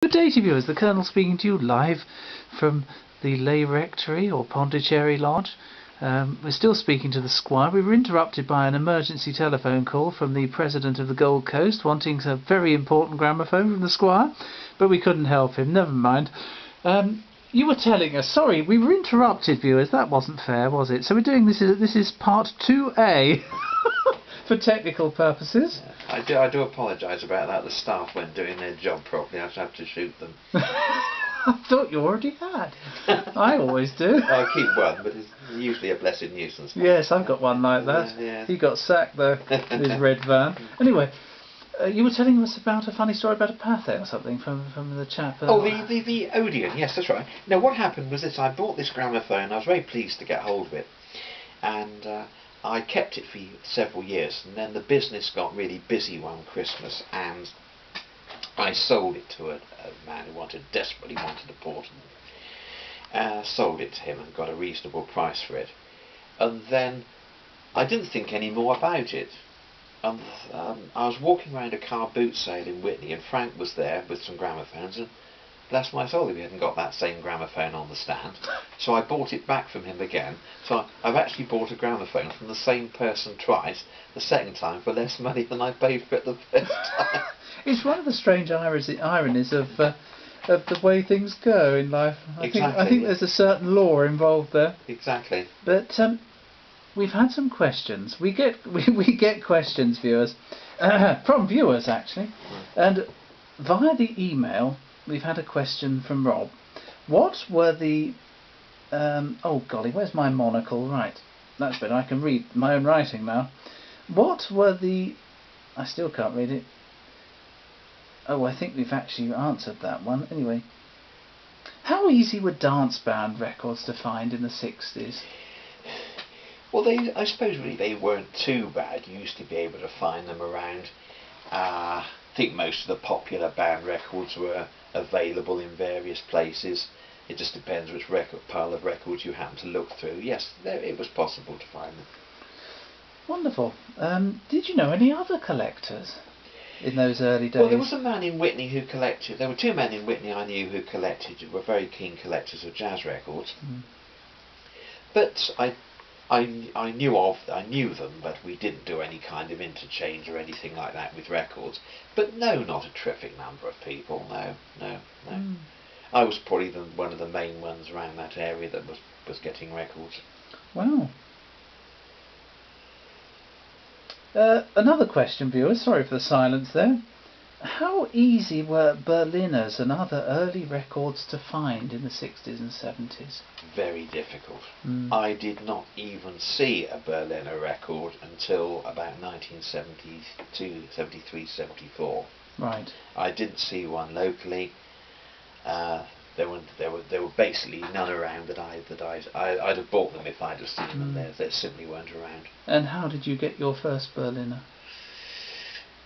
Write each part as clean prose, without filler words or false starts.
Good day to viewers, the Colonel speaking to you live from the Lay Rectory or Pondicherry Lodge. We're still speaking to the Squire. We were interrupted by an emergency telephone call from the President of the Gold Coast wanting a very important gramophone from the Squire, but we couldn't help him, never mind. You were telling us, sorry, we were interrupted, viewers, that wasn't fair, was it? So we're doing this is part 2A for technical purposes. I do apologise about that. The staff weren't doing their job properly. I just have to shoot them. I thought you already had. I always do. I keep one, but it's usually a blessed nuisance. Yes, I've got one like that. Yeah. He got sacked though, in his red van. Anyway, you were telling us about a funny story about a pathe or something from the chap. Oh, the Odeon. Yes, that's right. Now, what happened was this: I bought this gramophone. I was very pleased to get hold of it, and I kept it for several years, and then the business got really busy one Christmas, and I sold it to a man who desperately wanted a portable. Sold it to him and got a reasonable price for it, and then I didn't think any more about it. And I was walking around a car boot sale in Whitney, and Frank was there with some gramophones, and bless my soul if he hadn't got that same gramophone on the stand. So I bought it back from him again. So I've actually bought a gramophone from the same person twice, the second time for less money than I paid for it the first time. It's one of the strange ironies of the way things go in life. I think there's a certain law involved there. Exactly. But we've had some questions. We get questions, viewers, from viewers actually, and via the email. We've had a question from Rob. What were the... oh golly, where's my monocle? Right, that's better. I can read my own writing now. What were the... I still can't read it. Oh, I think we've actually answered that one. Anyway. How easy were dance band records to find in the 60s? Well, I suppose really they weren't too bad. You used to be able to find them around. I think most of the popular band records were available in various places. It just depends which pile of records you happen to look through. Yes, it was possible to find them. Wonderful. Did you know any other collectors in those early days? Well, there was a man in Whitney who collected. There were two men in Whitney I knew who were very keen collectors of jazz records. But I knew them, but we didn't do any kind of interchange or anything like that with records. But no, not a terrific number of people. No. I was probably one of the main ones around that area that was getting records. Wow. Another question, viewers. Sorry for the silence there. How easy were Berliners and other early records to find in the 60s and 70s? Very difficult. I did not even see a Berliner record until about 1972, 73, 74. Right. I didn't see one locally. There were basically none around that I'd have bought them if I'd have seen them. They simply weren't around. And how did you get your first Berliner?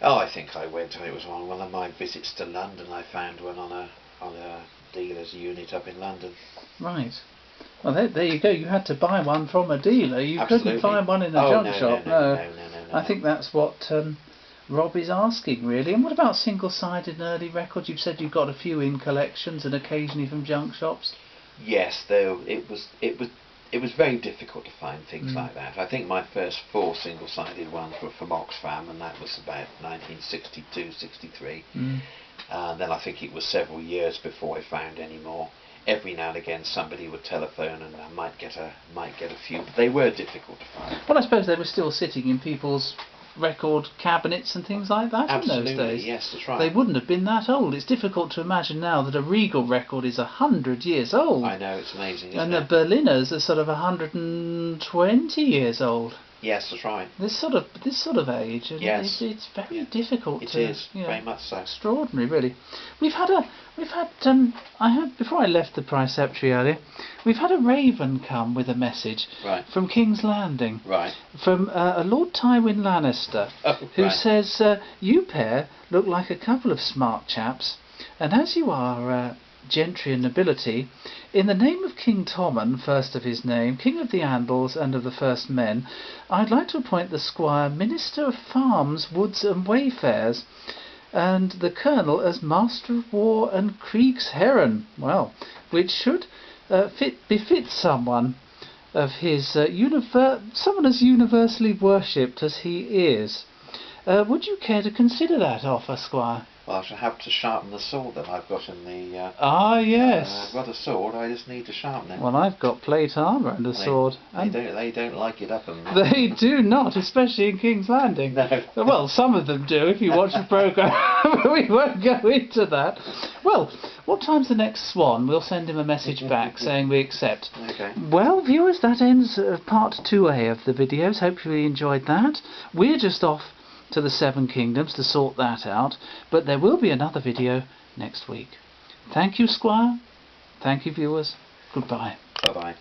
Oh, I think I went. It was on one of my visits to London. I found one on a dealer's unit up in London. Right. Well, there you go. You had to buy one from a dealer. You Absolutely. Couldn't find one in a junk shop. No. I think that's what Rob is asking, really. And what about single-sided and early records? You've said you've got a few in collections and occasionally from junk shops. Yes, though it was very difficult to find things like that. I think my first 4 single-sided ones were from Oxfam, and that was about 1962, 63. And then I think it was several years before I found any more. Every now and again somebody would telephone and I might get a few, but they were difficult to find. Well, I suppose they were still sitting in people's record cabinets and things like that. Absolutely, in those days. Yes, that's right. They wouldn't have been that old. It's difficult to imagine now that a Regal record is 100 years old. I know, it's amazing, isn't and it? the Berliners are sort of 120 years old. Yes, that's right. This sort of age, and yes. it's very difficult. It is very much so. Extraordinary, really. Before I left the preceptory earlier, we've had a raven come with a message from King's Landing, from a Lord Tywin Lannister, who says, "You pair look like a couple of smart chaps, and as you are gentry and nobility, in the name of King Tommen, first of his name, King of the Andals and of the First Men, I'd like to appoint the Squire Minister of Farms, Woods and Wayfares. and the Colonel as Master of War and Kriegsherren. Well, which should befit someone of his someone as universally worshipped as he is. Would you care to consider that offer, Squire? Well, I shall have to sharpen the sword that I've got in the... yes. I've got a sword, I just need to sharpen it. Well, I've got plate armour and a sword. They don't like it up and... They do not, especially in King's Landing. No. Well, some of them do if you watch the programme. We won't go into that. Well, what time's the next swan? We'll send him a message back saying we accept. Okay. Well, viewers, that ends part 2A of the videos. Hope you enjoyed that. We're just off to the Seven Kingdoms to sort that out, but there will be another video next week. Thank you, Squire. Thank you, viewers. Goodbye. Bye-bye.